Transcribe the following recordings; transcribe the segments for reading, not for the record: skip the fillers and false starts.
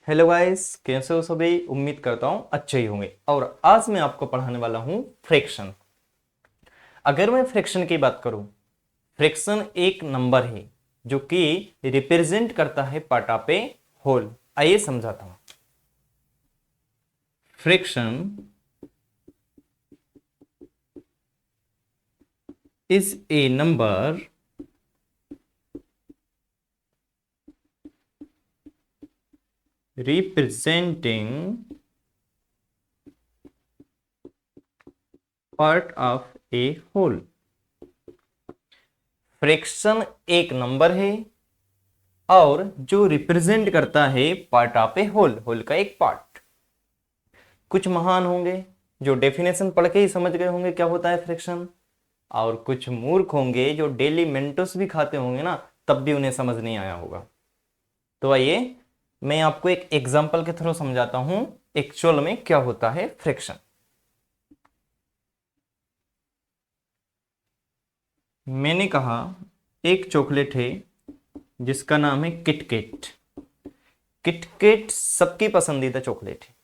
Hello guys, कैसे हो सभी। उम्मीद करता हूं अच्छे ही होंगे। और आज मैं आपको पढ़ाने वाला हूं फ्रैक्शन। अगर मैं फ्रैक्शन की बात करूं, फ्रैक्शन एक नंबर है जो कि रिप्रेजेंट करता है पार्ट ऑफ ए होल। आइए समझाता हूं। Fraction is a number representing part of a whole। Fraction एक नंबर है और जो रिप्रेजेंट करता है part of a whole, whole का एक पार्ट। कुछ महान होंगे जो डेफिनेशन पढ़ के ही समझ गए होंगे क्या होता है फ्रैक्शन, और कुछ मूर्ख होंगे जो डेली मेंटोस भी खाते होंगे ना, तब भी उन्हें समझ नहीं आया होगा। तो आइए मैं आपको एक एग्जांपल के थ्रू समझाता हूं एक्चुअल में क्या होता है फ्रैक्शन। मैंने कहा एक चॉकलेट है जिसका नाम है किटकैट। किटकैट सबकी पसंदीदा चॉकलेट है।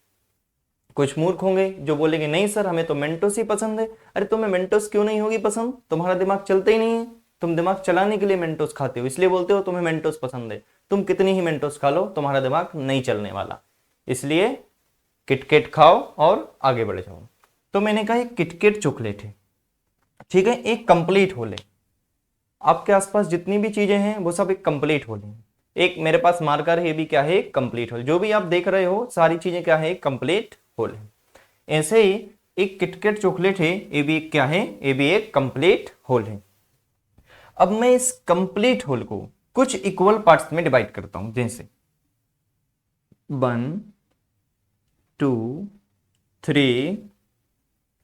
कुछ मूर्ख होंगे जो बोलेंगे नहीं सर, हमें तो मेंटोस ही पसंद है। अरे तुम्हें मेंटोस क्यों नहीं होगी पसंद? तुम्हारा दिमाग चलता ही नहीं है। तुम दिमाग चलाने के लिए मेंटोस खाते हो, इसलिए बोलते हो तुम्हें मेंटोस पसंद है। तुम कितनी ही मेंटोस खा लो, तुम्हारा दिमाग नहीं चलने वाला। इसलिए किटकैट खाओ और आगे बढ़ जाओ। तो मैंने कहा एक किटकैट चॉकलेट है, ठीक है, एक कंप्लीट होल है। आपके आसपास जितनी भी चीजें हैं वो सब एक कंप्लीट होल है। एक मेरे पास मार्कर है, ये भी क्या है? Complete whole. जो भी आप देख रहे हो सारी चीजें क्या है? कंप्लीट होल है। ऐसे ही एक किटकैट चॉकलेट है, ये भी क्या है? ये भी एक कंप्लीट होल है। अब मैं इस कंप्लीट होल को कुछ इक्वल पार्ट्स में डिवाइड करता हूं, जैसे 1 2 3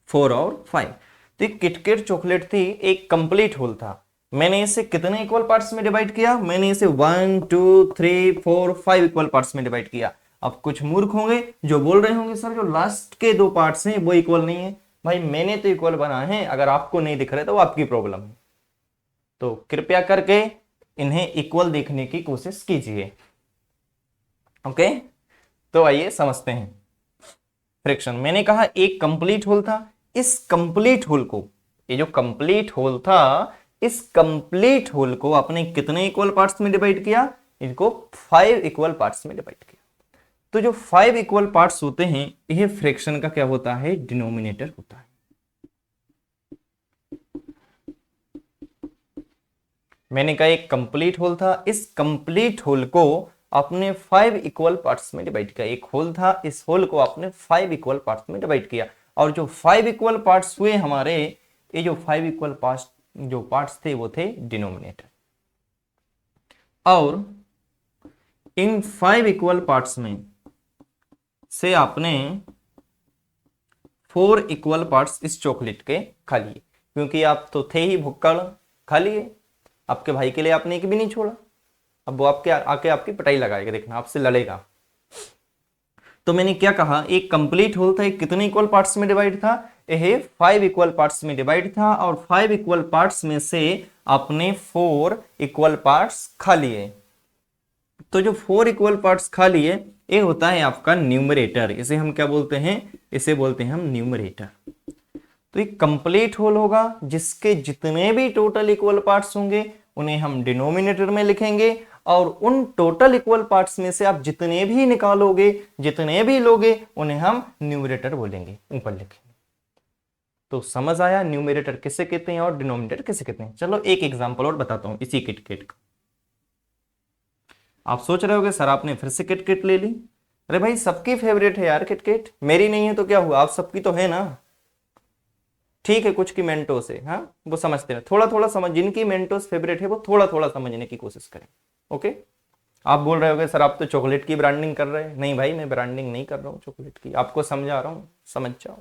4 और 5। तो एक किटकैट चॉकलेट थी, एक कंप्लीट होल था। मैंने इसे कितने इक्वल पार्ट्स में डिवाइड किया? मैंने इसे 1 2 3 4 5 इक्वल पार्ट्स में डिवाइड किया। अब कुछ मूर्ख होंगे जो बोल रहे होंगे सर जो लास्ट के 2 पार्ट्स हैं वो इक्वल नहीं है। भाई मैंने तो इक्वल बनाए हैं, अगर आपको नहीं दिख रहे तो वो आपकी प्रॉब्लम है। तो कृपया करके इन्हें इक्वल देखने की कोशिश कीजिए। ओके, तो आइए समझते हैं फ्रैक्शन। मैंने कहा एक कंप्लीट होल था। इस कंप्लीट होल को, ये जो कंप्लीट होल था, इस कंप्लीट होल को आपने कितने इक्वल पार्ट्स में डिवाइड किया? इनको 5 इक्वल पार्ट्स में डिवाइड किया। तो जो 5 इक्वल पार्ट्स होते हैं, यह फ्रैक्शन का क्या होता है? डिनोमिनेटर होता है। मैंने कहा एक कंप्लीट होल था, इस कंप्लीट होल को आपने 5 इक्वल पार्ट्स में डिवाइड किया। एक होल था, इस होल को आपने 5 इक्वल पार्ट्स में डिवाइड किया। और जो 5 इक्वल पार्ट्स हुए हमारे, ये जो 5 इक्वल पार्ट्स थे वो थे डिनोमिनेटर। और इन 5 इक्वल पार्ट्स में से आपने 4 इक्वल पार्ट्स इस चॉकलेट के खा लिए, क्योंकि आप तो थे ही भुक्कड़, खा लिए। आपके भाई के लिए आपने एक भी नहीं छोड़ा। अब वो आपके आके आपकी पिटाई लगाएगा, देखना, आपसे लड़ेगा। तो मैंने क्या कहा, एक कंप्लीट होल था, एक कितने इक्वल पार्ट्स में डिवाइड था? यह 5 इक्वल पार्ट्स में डिवाइड था। और 5 इक्वल पार्ट्स में से आपने 4 इक्वल पार्ट्स खा लिए। तो जो 4 इक्वल पार्ट्स खा लिए, ये होता है आपका न्यूमरेटर। इसे हम क्या बोलते हैं? इसे बोलते हैं हम न्यूमरेटर। तो एक कंप्लीट होल होगा जिसके जितने भी टोटल इक्वल पार्ट्स होंगे उन्हें हम डिनोमिनेटर में लिखेंगे। और उन टोटल इक्वल पार्ट्स में से आप जितने भी निकालोगे, जितने भी लोगे, उन्हें हम न्यूमरेटर बोलेंगे, ऊपर लिखेंगे। तो समझ आया न्यूमरेटर किसे कहते हैं और डिनोमिनेटर किसे कहते हैं? चलो एक एग्जांपल और बताता हूं इसी किटकैट का। आप सोच रहे होगे सर आपने फिर से किटकैट ले ली। अरे भाई सबकी फेवरेट है यार किटकैट, मेरी नहीं है तो क्या हुआ, आप सबकी तो है ना। ठीक है, कुछ की मेंटोस है, हाँ वो समझते हैं, थोड़ा थोड़ा समझ, जिनकी मेंटोस फेवरेट है वो थोड़ा थोड़ा समझने की कोशिश करें। ओके, आप बोल रहे होगे सर आप तो चॉकलेट की ब्रांडिंग कर रहे हैं। नहीं भाई, मैं ब्रांडिंग नहीं कर रहा हूँ चॉकलेट की, आपको समझा रहा हूँ, समझ जाओ।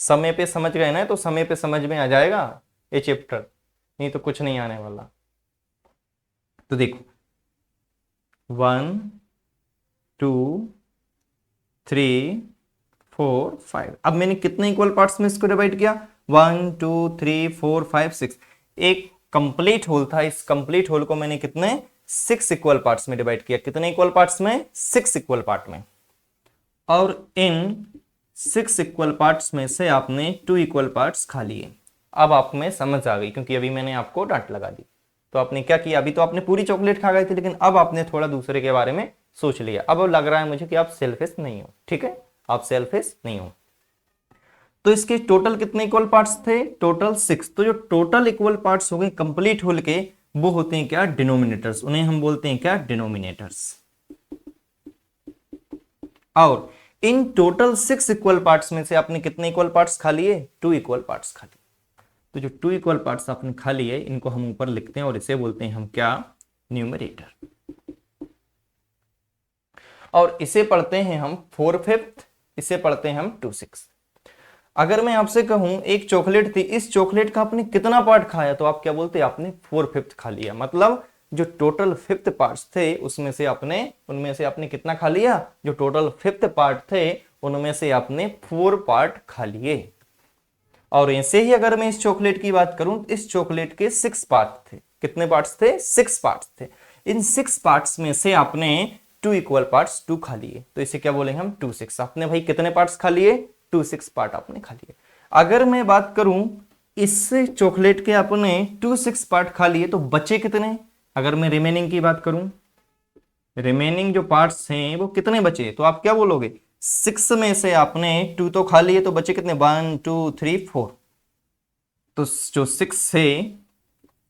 समय पे समझ गए ना तो समय पे समझ में आ जाएगा ये चैप्टर, नहीं तो कुछ नहीं आने वाला। तो देखो 1 2 3 4 5। अब मैंने कितने इक्वल पार्ट्स में इसको डिवाइड किया? 1 2 3 4 5 6। एक कंप्लीट होल था, इस कंप्लीट होल को मैंने कितने 6 इक्वल पार्ट्स में डिवाइड किया। कितने इक्वल पार्ट्स में? 6 इक्वल पार्ट में। और इन 6 इक्वल पार्ट्स में से आपने 2 इक्वल पार्ट्स खा लिए। अब आप में समझ आ गई, क्योंकि अभी मैंने आपको डांट लगा दी। तो आपने क्या किया? अभी तो आपने पूरी चॉकलेट खा गए थे, लेकिन अब आपने थोड़ा दूसरे के बारे में सोच लिया। अब लग रहा है मुझे कि आप सेल्फिश नहीं हो। ठीक है, आप सेल्फिश नहीं हो। तो इसके टोटल कितने इक्वल पार्ट्स थे? टोटल 6। तो जो टोटल इक्वल पार्ट्स हो गए कंप्लीट होल के, वो होते हैं क्या? डिनोमिनेटर्स। उन्हें हम बोलते हैं क्या? डिनोमिनेटर्स। और इन टोटल 6 इक्वल पार्ट्स में से आपने कितने इक्वल पार्ट्स खा लिए? 2 इक्वल पार्ट्स खा लिए। तो जो 2 इक्वल पार्ट्स आपने खा लिए, इनको हम ऊपर लिखते हैं और इसे बोलते हैं हम क्या? न्यूमरेटर। और इसे पढ़ते हैं हम 4/5, इसे पढ़ते हैं हम 2/6। अगर मैं आपसे कहूं एक चॉकलेट थी, इस चॉकलेट का आपने कितना पार्ट खाया? तो आप क्या बोलते? आपने 4/5 खा लिया। मतलब जो टोटल 5th पार्ट्स थे उनमें से आपने कितना खा लिया? जो टोटल 5th पार्ट थे उनमें से आपने 4 पार्ट खा लिए। और ऐसे ही अगर मैं इस चॉकलेट की बात करूं, इस चॉकलेट के 6 पार्ट थे। कितने पार्ट्स थे? 6 पार्ट्स थे। इन 6 पार्ट्स में से आपने 2 इक्वल पार्ट्स 2 खा लिए। तो इसे क्या बोलेंगे हम? 2/6। आपने भाई कितने पार्ट्स खा लिए? 2/6 पार्ट आपने खा लिए। अगर मैं बात करूं इस चॉकलेट के आपने 2/6 पार्ट खा लिए, तो बचे कितने? अगर मैं रिमेनिंग की बात करूं, रिमेनिंग जो पार्ट्स हैं वो कितने बचे? तो आप क्या बोलोगे? 6 में से आपने 2 तो खा लिए, तो बचे कितने? 1 2 3 4। तो जो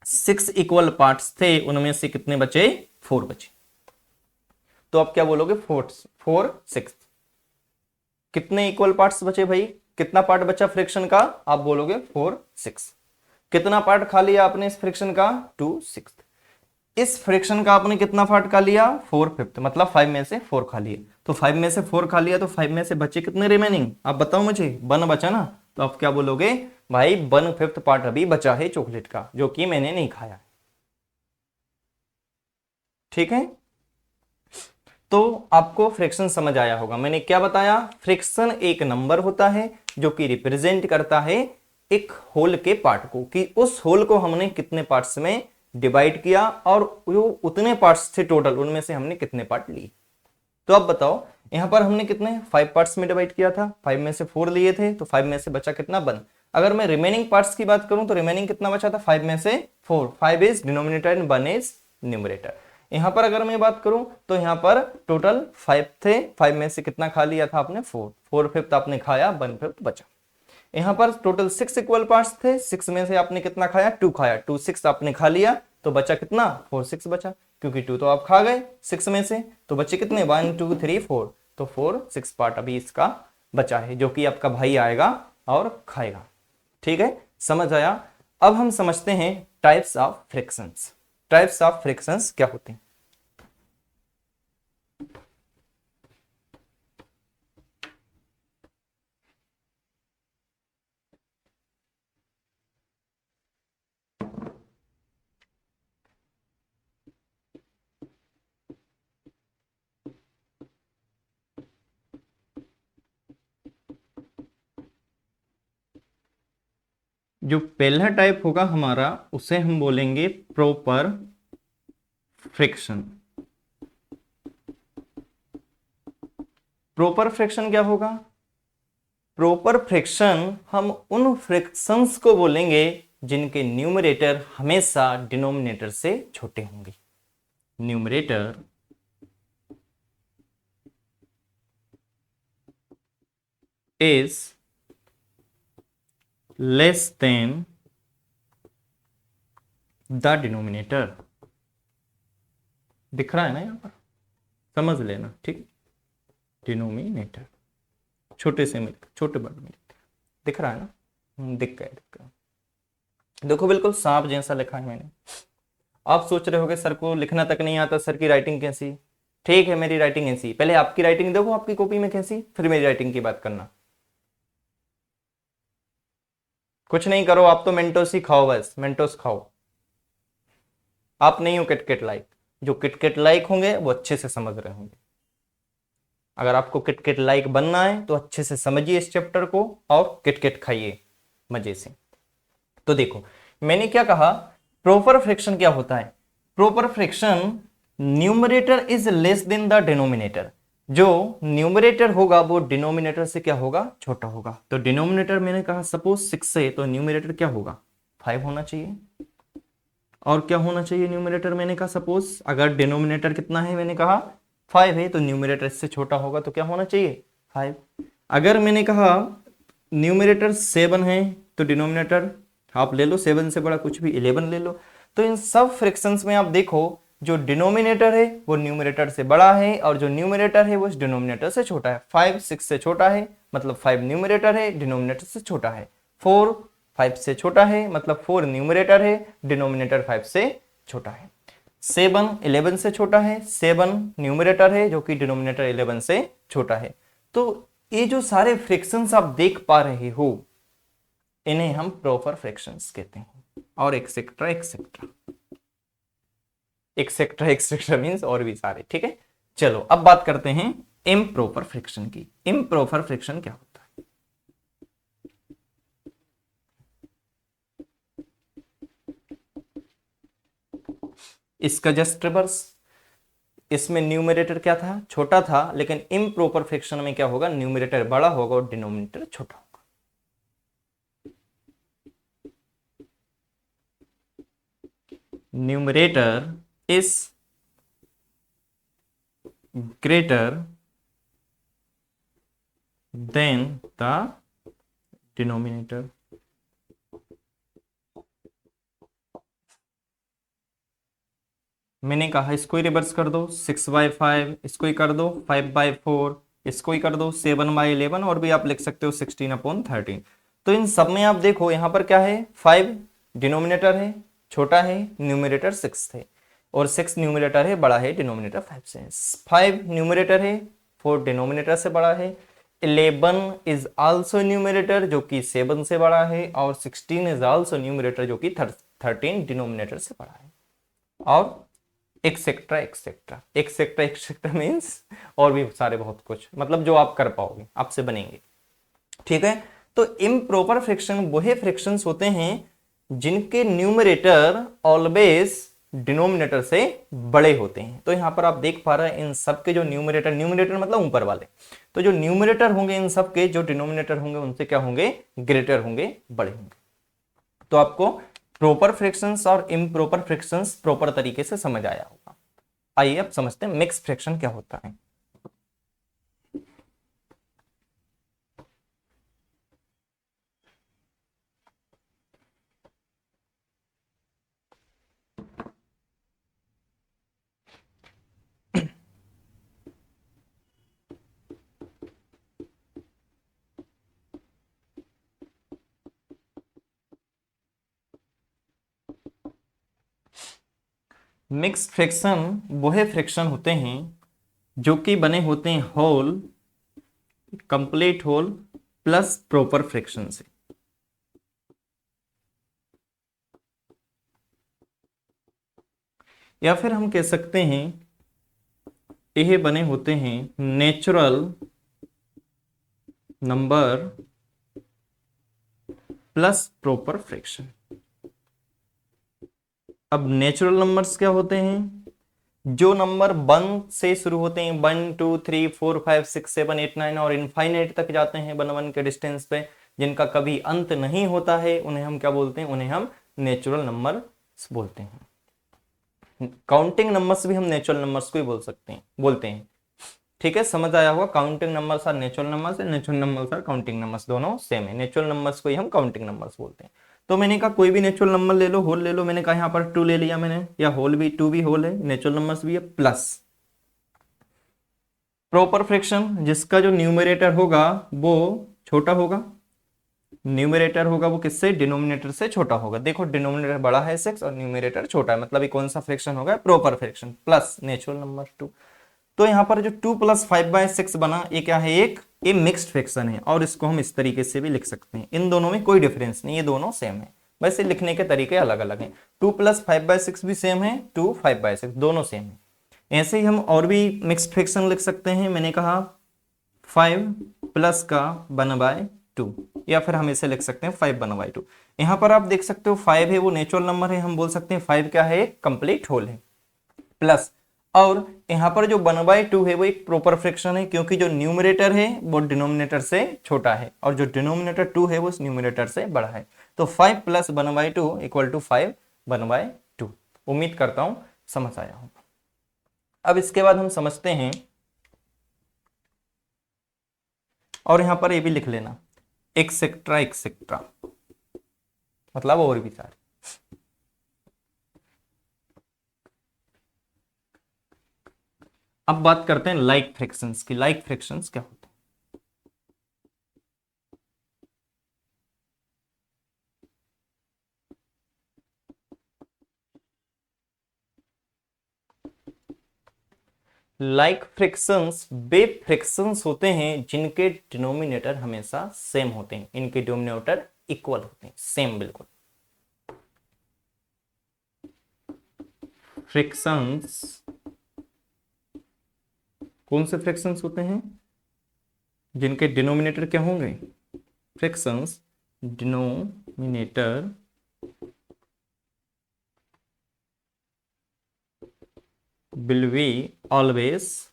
6 इक्वल पार्ट्स थे उनमें से कितने बचे? 4 बचे। तो आप क्या बोलोगे? 4/6। कितने इक्वल पार्ट्स बचे भाई? कितना पार्ट बचा फ्रैक्शन का? आप बोलोगे 4/6। कितना पार्ट खा लिया आपने इस फ्रैक्शन का? 2/6। इस फ्रैक्शन का आपने कितना पार्ट खा लिया? 4/5। मतलब 5 में से 4 खा लिए। तो 5 में से 4 खा लिया, तो 5 में से बचे कितने रिमेनिंग? आप बताओ मुझे। 1 बचा ना। तो आप क्या बोलोगे? भाई 1/5 पार्ट अभी बचा है चॉकलेट का, जो कि मैंने नहीं खाया। ठीक है, तो आपको फ्रैक्शन समझ आया होगा। मैंने क्या बताया? फ्रैक्शन एक नंबर होता है जो कि रिप्रेजेंट करता है एक होल के पार्ट को, कि उस होल को हमने कितने पार्ट्स में डिवाइड किया और जो उतने पार्ट्स थे टोटल, उनमें से हमने कितने पार्ट लिए। तो अब बताओ, यहां पर हमने कितने 5 पार्ट्स में डिवाइड किया था, 5 में से 4 लिए थे, तो 5 में से बचा कितना? 1। अगर मैं रिमेनिंग पार्ट्स की बात करूं तो रिमेनिंग कितना बचा था? 5 में से 4। 5 is denominator and 1 is numerator. यहां पर अगर मैं बात करूं तो यहां पर टोटल 5 थे, 5 में से कितना खा लिया था आपने? 4। 4/5 आपने खाया, 1/5 बचा। यहां पर टोटल 6 इक्वल पार्ट्स थे, 6 में से आपने कितना खाया? 2 खाया। 2/6 आपने खा लिया, तो बचा कितना? 4/6 बचा, क्योंकि 2 तो आप खा गए 6 में से। तो बचे कितने? 1 2 3 4। तो 4/6 पार्ट अभी इसका बचा है, जो कि आपका भाई आएगा और खाएगा। ठीक है, समझ आया? अब हम समझते हैं types of fractions. Types of fractions क्या होते हैं? जो पहला टाइप होगा हमारा, उसे हम बोलेंगे प्रॉपर फ्रैक्शन। प्रॉपर फ्रैक्शन क्या होगा? प्रॉपर फ्रैक्शन हम उन फ्रैक्शंस को बोलेंगे जिनके न्यूमरेटर हमेशा डिनोमिनेटर से छोटे होंगे। Numerator is less than the denominator. दिख रहा है ना, यहां पर समझ लेना। ठीक, डिनोमिनेटर छोटे से मिलकर छोटे वर्ड में दिख रहा है ना? दिख गया। देखो बिल्कुल सांप जैसा लिखा है मैंने। आप सोच रहे होगे सर को लिखना तक नहीं आता, सर की राइटिंग कैसी? ठीक है, मेरी राइटिंग ऐसी। पहले आपकी राइटिंग देखो आपकी कॉपी में कैसी, फिर मेरी राइटिंग की बात करना। कुछ नहीं करो, आप तो मेंटोस ही खाओ, बस मेंटोस खाओ। आप नहीं हो किटकिट लाइक। जो किटकिट लाइक होंगे वो अच्छे से समझ रहे होंगे। अगर आपको किटकिट लाइक बनना है तो अच्छे से समझिए इस चैप्टर को और किटकिट खाइए मजे से। तो देखो मैंने क्या कहा, प्रॉपर फ्रैक्शन क्या होता है? Proper fraction numerator is less than the denominator, जो न्यूमरेटर होगा वो डिनोमिनेटर से क्या होगा, छोटा होगा। तो डिनोमिनेटर मैंने कहा सपोज 6 है, तो न्यूमरेटर क्या होगा, 5 होना चाहिए। और क्या होना चाहिए न्यूमरेटर, मैंने कहा सपोज अगर डिनोमिनेटर कितना है, मैंने कहा 5 है, तो न्यूमरेटर इससे छोटा होगा, तो क्या होना चाहिए 5। अगर मैंने कहा न्यूमरेटर 7 है, तो डिनोमिनेटर आप ले लो 7 से बड़ा कुछ भी 11 ले लो। तो इन सब फ्रैक्शंस में आप देखो जो डिनोमिनेटर है वो न्यूमरेटर से बड़ा है और जो न्यूमरेटर है वो डिनोमिनेटर से छोटा है। 5 6 से छोटा है मतलब 5 न्यूमरेटर है, डिनोमिनेटर से छोटा है। 4 5 से छोटा है मतलब 4 न्यूमरेटर है, डिनोमिनेटर 5 से छोटा है। 7 11 से छोटा है, 7 न्यूमरेटर है जो कि डिनोमिनेटर 11 से छोटा है। तो ये जो सारे फ्रैक्शंस आप देख पा रहे हो इन्हें हम प्रॉपर फ्रैक्शंस कहते हैं। और etcetera etcetera etcetera etcetera means और भी सारे, ठीक है। चलो अब बात करते हैं इम्प्रॉपर फ्रैक्शन की। इम्प्रॉपर फ्रैक्शन क्या होता है? इसका जस्ट रिवर्स, इसमें न्यूमरेटर क्या था, छोटा था, लेकिन इम्प्रॉपर फ्रैक्शन में क्या होगा, न्यूमरेटर बड़ा होगा और डिनोमिनेटर छोटा होगा। Numerator is greater than the denominator. मैंने कहा इसको ही रिवर्स कर दो, 6/5, इसको ही कर दो 5/4, इसको ही कर दो 7/11, और भी आप लिख सकते हो 16/13। तो इन सब में आप देखो यहां पर क्या है, 5 डिनोमिनेटर है, छोटा है, न्यूमरेटर 6 है, और 6 न्यूमरेटर है, बड़ा है, डिनोमिनेटर 5 से। 5 न्यूमरेटर है, 4 डिनोमिनेटर से बड़ा है, 11 इज आल्सो न्यूमरेटर जो कि 7 से बड़ा है, और 16 इज आल्सो न्यूमरेटर जो कि 13 डिनोमिनेटर से बड़ा है, और etcetera etcetera etcetera etcetera means और भी सारे बहुत कुछ, मतलब जो आप कर पाओगे, आपसे बनेंगे, ठीक है। तो इम्प्रॉपर फ्रैक्शन वही फ्रैक्शंस होते हैं जिनके न्यूमरेटर ऑलवेज डिनोमिनेटर से बड़े होते हैं। तो यहां पर आप देख पा रहे हैं इन सब के जो न्यूमरेटर, न्यूमरेटर मतलब ऊपर वाले, तो जो न्यूमरेटर होंगे इन सब के, जो डिनोमिनेटर होंगे उनसे क्या होंगे, ग्रेटर होंगे, बड़े होंगे। तो आपको प्रॉपर फ्रैक्शंस और इम्प्रॉपर फ्रैक्शंस प्रॉपर तरीके से समझ आया होगा। आइए अब समझते हैं मिक्स फ्रैक्शन क्या होता है। मिक्स फ्रैक्शन वह फ्रैक्शन होते हैं जो कि बने होते हैं whole, complete whole plus proper fraction से। या फिर हम कह सकते हैं यह बने होते हैं natural number plus proper fraction. अब नेचुरल नंबर्स क्या होते हैं, जो नंबर 1 से शुरू होते हैं, 1 2 3 4 5 6 7 8 9 और इनफाइनाइट तक जाते हैं 1 1 के डिस्टेंस पे, जिनका कभी अंत नहीं होता है, उन्हें हम क्या बोलते हैं, उन्हें हम नेचुरल नंबर्स बोलते हैं। काउंटिंग नंबर्स भी हम नेचुरल नंबर्स को ही बोलते हैं, ठीक है, समझ आया होगा। Counting numbers are natural numbers, natural numbers are counting numbers, दोनों सेम है। नेचुरल नंबर्स को ही हम काउंटिंग नंबर्स बोलते हैं। तो मैंने कहा कोई भी नेचुरल नंबर ले लो, होल ले लो, मैंने कहा यहाँ पर 2 ले लिया मैंने, या होल भी 2 भी होल है, नेचुरल नंबर्स भी है, प्लस प्रॉपर फ्रैक्शन जिसका जो न्यूमरेटर होगा वो छोटा होगा, न्यूमरेटर होगा वो किससे, डिनोमिनेटर से छोटा होगा। देखो डिनोमिनेटर बड़ा है 6 और न्यूमरेटर छोटा है, मतलब ये कौन सा फ्रैक्शन होगा, proper fraction, plus natural number 2। तो यहाँ पर जो 2 + 5/6 बना, ये क्या है, ये मिक्स्ड फ्रैक्शन है, और इसको हम इस तरीके से भी लिख सकते हैं। इन दोनों में कोई डिफरेंस नहीं, ये दोनों सेम है, वैसे लिखने के तरीके अलग अलग हैं। 2 + 5/6 भी सेम है, 2 5/6 दोनों सेम है। ऐसे ही हम और भी मिक्स्ड फ्रैक्शन लिख सकते हैं। मैंने कहा 5 + का 1/2, या फिर हम इसे लिख सकते हैं 5 1/2। यहाँ पर आप देख सकते हो 5 है वो नेचुरल नंबर है, हम बोल सकते हैं 5 क्या है, कंप्लीट होल है, प्लस और यहाँ पर जो 1/2 है वो एक प्रॉपर फ्रैक्शन है, क्योंकि जो न्यूमरेटर है वो डिनोमिनेटर से छोटा है और जो डिनोमिनेटर 2 है वो न्यूमरेटर से बड़ा है। तो 5 + 1/2 = 5 1/2। उम्मीद करता हूं समझ आया होगा। अब इसके बाद हम समझते हैं, और यहां पर ये भी लिख लेना, एक्सेट्रा एक्सेट्रा, मतलब और भी सारे। अब बात करते हैं लाइक फ्रैक्शंस की। लाइक फ्रैक्शंस क्या होते हैं? लाइक फ्रैक्शंस वे फ्रैक्शंस होते हैं जिनके डिनोमिनेटर हमेशा सेम होते हैं, इनके डिनोमिनेटर इक्वल होते हैं, सेम बिल्कुल। फ्रैक्शंस कौन से फ्रैक्शंस होते हैं जिनके डिनोमिनेटर क्या होंगे? Fractions denominator will be always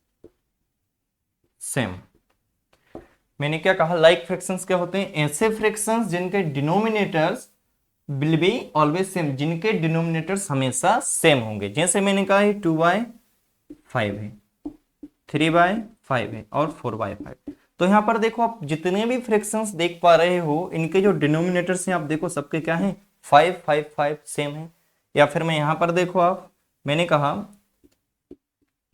same। मैंने क्या कहा? लाइक फ्रैक्शंस क्या होते हैं? ऐसे फ्रैक्शंस जिनके denominators will be always same, जिनके डिनोमिनेटर्स हमेशा सेम होंगे। जैसे मैंने कहा 2/5 है, 3/5 है और 4/5। तो यहां पर देखो, आप जितने भी फ्रैक्शंस देख पा रहे हो, इनके जो डिनोमिनेटर्स हैं आप देखो सबके क्या हैं? 5 5 5 सेम है। या फिर मैं यहां पर देखो, आप मैंने कहा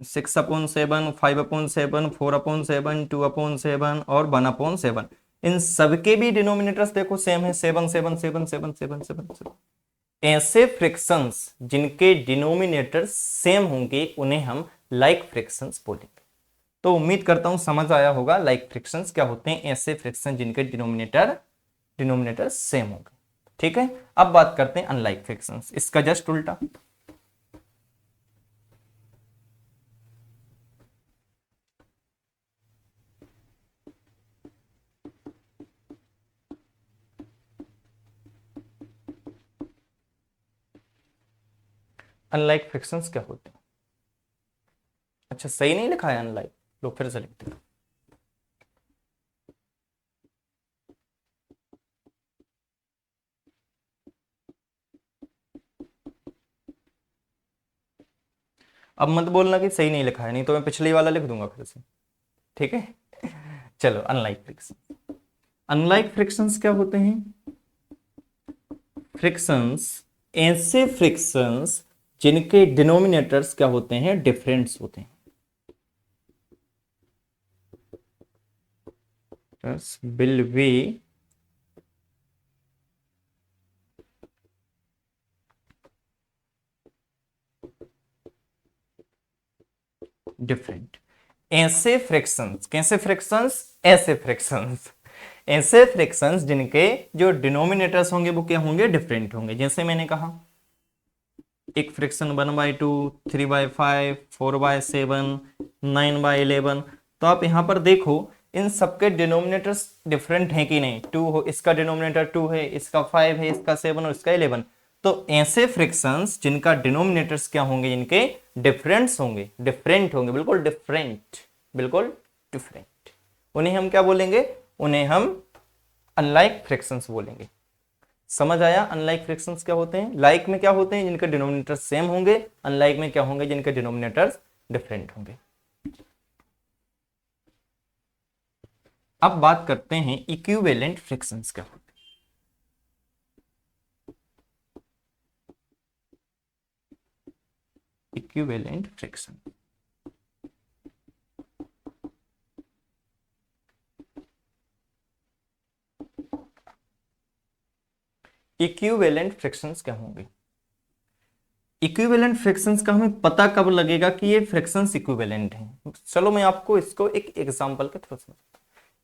6/7, 5/7, 4/7, 2/7 और 1/7, इन सबके भी डिनोमिनेटर्स देखो सेम है, 7 7 7 7 7 7 7। ऐसे फ्रैक्शंस जिनके डिनोमिनेटर सेम होंगे उन्हें हम लाइक फ्रैक्शंस बोलेंगे। तो उम्मीद करता हूं समझ आया होगा लाइक फ्रैक्शंस क्या होते हैं, ऐसे फ्रैक्शन जिनके डिनोमिनेटर सेम होंगे। ठीक है, अब बात करते हैं अनलाइक फ्रैक्शंस, इसका जस्ट उल्टा। अनलाइक फ्रैक्शंस क्या होते हैं? अच्छा, सही नहीं लिखा है अनलाइक, लो फिर से लिखते हैं। अब मत बोलना कि सही नहीं लिखा है, नहीं तो मैं पिछली वाला लिख दूंगा फिर से। ठीक है, चलो अनलाइक फ्रिक्शन। अनलाइक फ्रिक्शंस क्या होते हैं? फ्रिक्शंस ऐसे फ्रिक्शंस जिनके डिनोमिनेटर्स क्या होते हैं? डिफरेंट्स होते हैं। will be different. ऐसे फ्रैक्शंस, कैसे फ्रैक्शंस? ऐसे फ्रैक्शंस, ऐसे फ्रैक्शंस जिनके जो डिनोमिनेटर्स होंगे वो क्या होंगे? डिफरेंट होंगे। जैसे मैंने कहा एक फ्रैक्शन 1/2, 3/5, 4/7, 9/11। तो आप यहां पर देखो इन सबके डिनोमिनेटर्स डिफरेंट हैं कि नहीं? 2 हो, इसका डिनोमिनेटर 2 है, इसका 5 है, इसका 7 और इसका 11। तो ऐसे फ्रैक्शंस जिनका डिनोमिनेटर्स क्या होंगे? इनके डिफरेंट्स होंगे, डिफरेंट होंगे, बिल्कुल डिफरेंट, बिल्कुल डिफरेंट। उन्हें हम क्या बोलेंगे? उन्हें हम अनलाइक फ्रैक्शंस बोलेंगे। समझ आया अनलाइक फ्रैक्शंस क्या होते हैं? लाइक में क्या होते हैं? जिनके डिनोमिनेटर्स सेम होंगे। अनलाइक में क्या होंगे? जिनके डिनोमिनेटर्स डिफरेंट होंगे। अब बात करते हैं इक्विवेलेंट फ्रैक्शंस क्या होते हैं। इक्विवेलेंट फ्रैक्शन, इक्विवेलेंट फ्रैक्शंस क्या होंगे? इक्विवेलेंट फ्रैक्शंस का हमें पता कब लगेगा कि ये फ्रैक्शंस इक्विवेलेंट हैं? चलो मैं आपको इसको एक एग्जांपल के थ्रू समझाता हूं।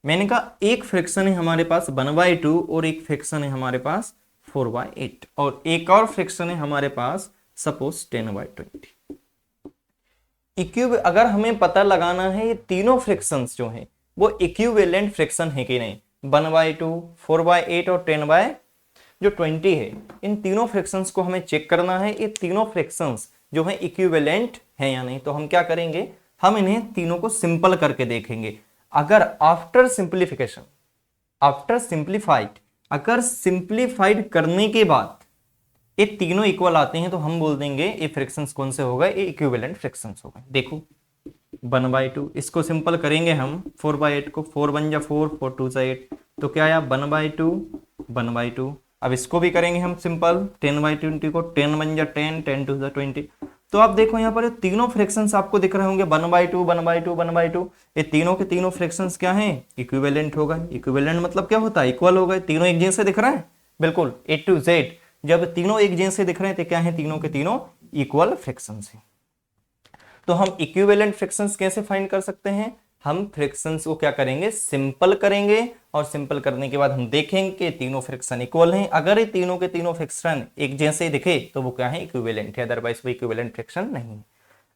मैंने कहा एक फ्रैक्शन है हमारे पास 1/2 और एक फ्रैक्शन है हमारे पास 4/8 और एक और फ्रैक्शन है हमारे पास सपोज 10/20। अगर हमें पता लगाना है ये तीनों फ्रैक्शंस जो हैं वो इक्विवेलेंट फ्रैक्शन है कि नहीं, 1/2, 4/8 और 10/20 है, इन तीनों फ्रैक्शंस को हमें चेक करना है। ये तीनों फ्रैक्शंस जो है इक्विवेलेंट है या नहीं। तो हम क्या करेंगे, हम इन्हें तीनों को सिंपल करके देखेंगे। अगर आफ्टर सिंप्लीफिकेशन, आफ्टर सिंप्लीफाइड, अगर सिंप्लीफाइड करने के बाद ये तीनों इक्वल आते हैं तो हम बोल देंगे ये फ्रैक्शंस कौन से हो गए, ये इक्विवेलेंट फ्रैक्शंस हो गए। देखो 1/2, इसको सिंपल करेंगे हम 4/8 को, 4 बन जा 4, 4 2 जा 8, तो क्या आया 1/2 1/2। अब इसको भी करेंगे हम सिंपल 10/20 को, 10 बन जा 10, 10 2 जा 20। तो आप देखो यहाँ पर ये तीनों फ्रैक्शंस आपको दिख रहे होंगे 1/2 1/2 1/2, ये तीनों के तीनों फ्रैक्शंस क्या हैं, इक्विवेलेंट हो गए। इक्विवेलेंट मतलब क्या होता है, इक्वल हो गए, तीनों एक जैसे दिख रहे हैं, बिल्कुल A to Z। जब तीनों एक जैसे दिख रहे हैं तो क्या है, तीनों के तीनों इक्वल फ्रैक्शंस हैं। तो हम इक्विवेलेंट फ्रैक्शंस कैसे फाइंड कर सकते हैं, हम फ्रैक्शंस को क्या करेंगे, सिंपल करेंगे, और सिंपल करने के बाद हम देखेंगे कि तीनों फ्रैक्शन इक्वल हैं। अगर ये तीनों के तीनों फ्रैक्शन एक जैसे दिखे तो वो क्या है, इक्विवेलेंट है, अदरवाइज वो इक्विवेलेंट फ्रैक्शन नहीं है।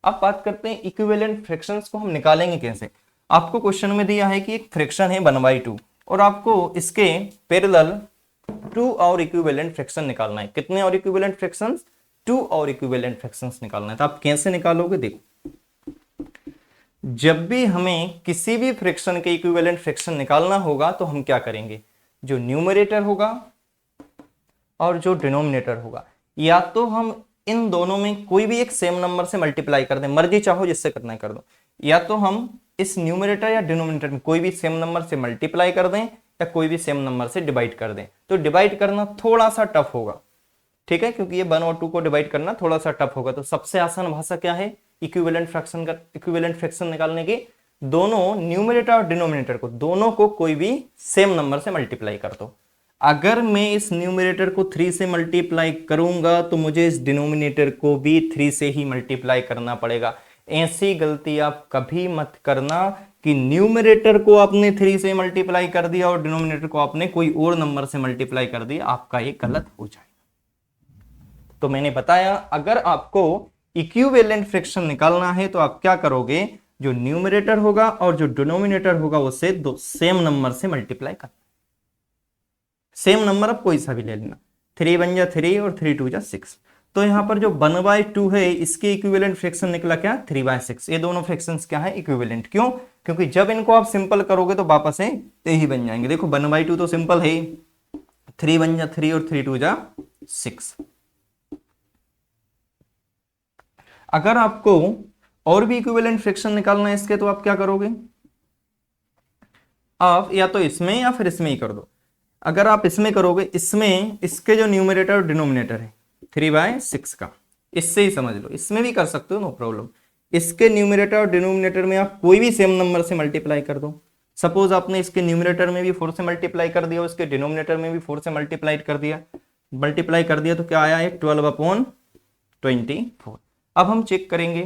अब बात करते हैं इक्विवेलेंट फ्रैक्शंस को हम निकालेंगे कैसे। आपको क्वेश्चन में दिया है कि एक फ्रैक्शन है 1/2 और आपको इसके पैरेलल 2 और इक्विवेलेंट फ्रैक्शन निकालना है। कितने और इक्विवेलेंट फ्रैक्शंस, 2 और इक्विवेलेंट फ्रैक्शंस निकालना है। तो आप कैसे निकालोगे, देखो जब भी हमें किसी भी फ्रैक्शन के इक्विवेलेंट फ्रैक्शन निकालना होगा तो हम क्या करेंगे, जो न्यूमरेटर होगा और जो डिनोमिनेटर होगा, या तो हम इन दोनों में कोई भी एक सेम नंबर से मल्टीप्लाई कर दें, मर्जी चाहो जिससे करना है कर दो, या तो हम इस न्यूमरेटर या डिनोमिनेटर में कोई भी सेम नंबर से मल्टीप्लाई कर दें या कोई भी सेम नंबर से डिवाइड कर दें। तो डिवाइड करना थोड़ा सा टफ होगा, ठीक है, क्योंकि ये 1 और 2 को डिवाइड करना थोड़ा सा टफ होगा। तो सबसे आसान भाषा क्या है इक्विवेलेंट फ्रैक्शन का, इक्विवेलेंट फ्रैक्शन निकालने की, दोनों न्यूमरेटर और डिनोमिनेटर को, दोनों को कोई भी सेम नंबर से मल्टीप्लाई कर दो। अगर मैं इस न्यूमरेटर को 3 से मल्टीप्लाई करूंगा तो मुझे इस डिनोमिनेटर को भी 3 से ही मल्टीप्लाई करना पड़ेगा। ऐसी गलती आप कभी मत करना कि न्यूमरेटर को आपने 3 से मल्टीप्लाई कर दिया और डिनोमिनेटर को आपने कोई और नंबर से मल्टीप्लाई कर दिया, आपका ये गलत हो जाएगा। तो मैंने बताया अगर आपको इक्विवेलेंट फ्रैक्शन निकालना है तो आप क्या करोगे, जो न्यूमरेटर होगा और जो डिनोमिनेटर होगा उसे दो सेम नंबर से मल्टीप्लाई करना। सेम नंबर आप कोई सा भी ले लेना, 3 बन जा 3 और 3 2 जा 6। तो यहां पर जो 1/2 है इसके इक्विवेलेंट फ्रैक्शन निकला क्या, 3/6। ये दोनों फ्रैक्शंस क्या है, इक्विवेलेंट। क्यों, क्योंकि जब इनको आप सिंपल करोगे तो वापस से यही बन जाएंगे। देखो 1/2 तो सिंपल है, 3 बन जा 3 और 3 2 जा 6। अगर आपको और भी इक्विवेलेंट फ्रैक्शन निकालना है इसके, तो आप क्या करोगे, आप या तो इसमें या फिर इसमें ही कर दो। अगर आप इसमें करोगे, इसमें इसके जो न्यूमरेटर और डिनोमिनेटर है 3/6 का, इससे ही समझ लो, इसमें भी कर सकते हो, नो प्रॉब्लम। इसके न्यूमरेटर और डिनोमिनेटर में आप कोई भी सेम नंबर से मल्टीप्लाई कर दो। सपोज आपने इसके न्यूमरेटर में भी 4 से मल्टीप्लाई कर दिया, उसके डिनोमिनेटर में भी 4 से मल्टीप्लाई कर दिया, तो क्या आया है 12/24। अब हम चेक करेंगे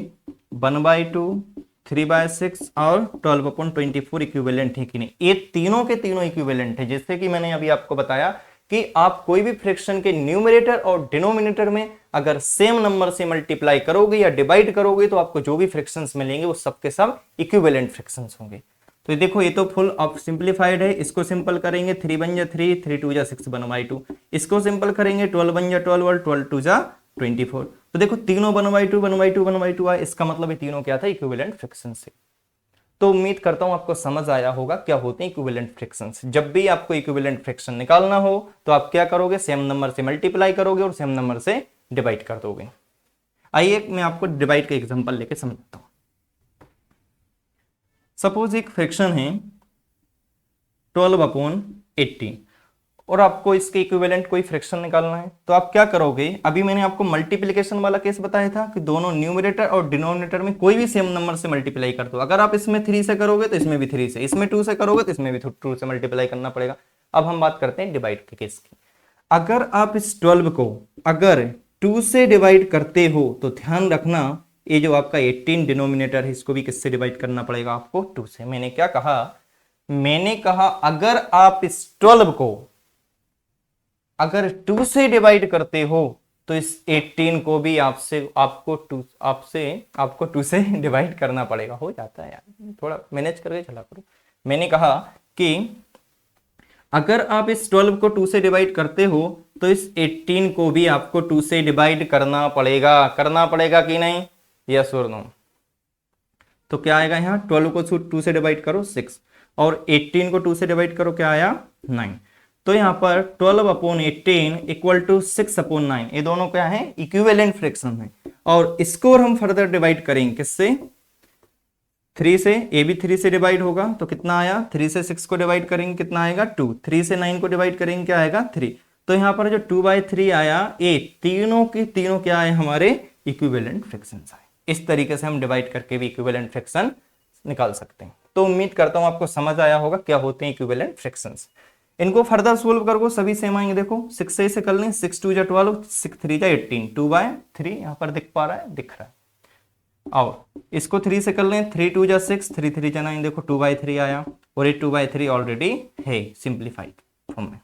1/2, 3/6 और 12/24 इक्विवेलेंट है कि नहीं। ये तीनों के तीनों इक्विवेलेंट है। जैसे कि मैंने अभी आपको बताया कि आप कोई भी फ्रैक्शन के न्यूमरेटर और डिनोमिनेटर में अगर सेम नंबर से मल्टीप्लाई करोगे या डिवाइड करोगे तो आपको जो भी फ्रैक्शंस मिलेंगे वो सबके सब इक्विवेलेंट फ्रैक्शंस होंगे। तो ये देखो, ये तो फुल ऑफ सिंप्लीफाइड है। इसको सिंपल करेंगे 3 बन जा 3, 3 2 जा 6 1/2। इसको सिंपल करेंगे 12 बन जा 12 और 12 2 जा 24। तो देखो तीनों 1/2 1/2 1/2 आए, इसका मतलब ये तीनों क्या था, इक्विवेलेंट फ्रैक्शन से। तो उम्मीद करता हूं आपको समझ आया होगा क्या होते हैं इक्विवेलेंट फ्रैक्शंस। जब भी आपको इक्विवेलेंट फ्रैक्शन निकालना हो तो आप क्या करोगे, सेम नंबर से मल्टीप्लाई करोगे और सेम नंबर से डिवाइड कर दोगे। आइए मैं आपको डिवाइड का एग्जांपल लेके समझाता हूं। सपोज एक फ्रैक्शन है 12/18 और आपको इसके इक्विवेलेंट कोई फ्रैक्शन निकालना है, तो आप क्या करोगे, अभी मैंने आपको मल्टीप्लिकेशन वाला केस बताया था कि दोनों न्यूमरेटर और डिनोमिनेटर में कोई भी सेम नंबर से मल्टीप्लाई कर दो। अगर आप इसमें 3 से करोगे तो इसमें भी 3 से, इसमें 2 से करोगे तो इसमें भी 2 से मल्टीप्लाई करना पड़ेगा। अब हम बात करते हैं डिवाइड के केस की। अगर आप इस 12 को अगर 2 से डिवाइड करते हो तो ध्यान रखना ये जो आपका 18 डिनोमिनेटर है इसको भी किससे डिवाइड करना पड़ेगा, आपको 2 से। मैंने क्या कहा, मैंने कहा अगर आप इस 12 को अगर 2 से डिवाइड करते हो तो इस 18 को भी आपको 2 से डिवाइड करना पड़ेगा। हो जाता है यार, थोड़ा मैनेज करके चला करो। मैंने कहा कि अगर आप इस 12 को 2 से डिवाइड करते हो तो इस 18 को भी आपको 2 से डिवाइड करना पड़ेगा कि नहीं, यस और नो। तो क्या आएगा यहाँ, 12 को 2 से डिवाइड करो 6 और 18 को 2 से डिवाइड करो, क्या आया 9। तो यहाँ पर 12/18 इक्वल टू 6/9, ये दोनों क्या है, इक्विवेलेंट फ्रैक्शन है। और इसको हम फर्दर डिवाइड करेंगे किससे, 3 से, ये भी 3 से डिवाइड होगा तो कितना आया, 3 से 6 को डिवाइड करेंगे कितना आएगा 2, 3 से 9 को डिवाइड करेंगे क्या आएगा 3। तो यहाँ पर जो 2/3 आया, ये तीनों की तीनों क्या आए, हमारे इक्विवेलेंट फ्रैक्शंस आए। इस तरीके से हम डिवाइड करके भी इक्विवेलेंट फ्रैक्शन निकाल सकते हैं। तो उम्मीद करता हूं आपको समझ आया होगा क्या होते हैं इक्विवेलेंट फ्रैक्शंस। इनको फर्दर सोल्व करो, सभी सेम आएंगे। देखो 6 से कर लें, 6 2 12, 6 3 18, 2/3 यहाँ पर दिख पा रहा है, दिख रहा है। और इसको 3 से कर लें, 3 2 6, 3 3 9, देखो 2/3 आया और ये 2/3 ऑलरेडी है सिंप्लीफाइड फॉर्म में।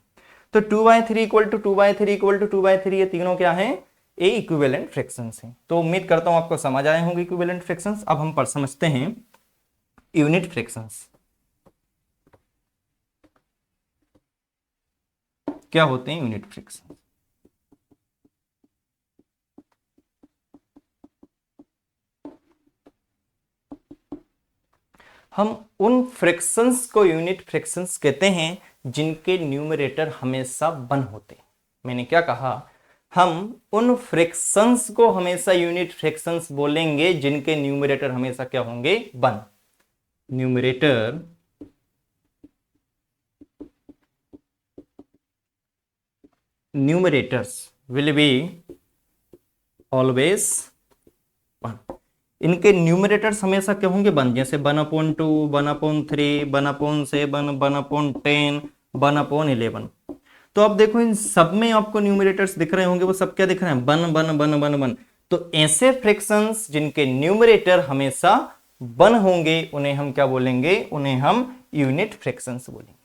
तो 2/3 इक्वल टू 2/3 इक्वल टू 2/3, ये तीनों क्या है, ये इक्विवेलेंट फ्रैक्शंस हैं। तो उम्मीद करता हूं आपको समझ आए होंगे इक्विवेलेंट फ्रैक्शंस। अब हम समझते हैं यूनिट फ्रैक्शंस क्या होते हैं। यूनिट फ्रैक्शंस हम उन फ्रैक्शंस को यूनिट फ्रैक्शंस कहते हैं जिनके न्यूमरेटर हमेशा 1 होते हैं। मैंने क्या कहा, हम उन फ्रैक्शंस को हमेशा यूनिट फ्रैक्शंस बोलेंगे जिनके न्यूमरेटर हमेशा क्या होंगे, 1। Numerators will be always 1। इनके न्यूमरेटर्स हमेशा क्या होंगे 1, जैसे 1/2, 1/3, 1/7, 1/10, 1/11। तो अब देखो इन सब में आपको न्यूमरेटर्स दिख रहे होंगे, वो सब क्या दिख रहे हैं, 1 1 1 1 1। तो ऐसे फ्रैक्शंस जिनके न्यूमरेटर हमेशा 1 होंगे उन्हें हम क्या बोलेंगे, उन्हें हम यूनिट फ्रैक्शंस बोलेंगे।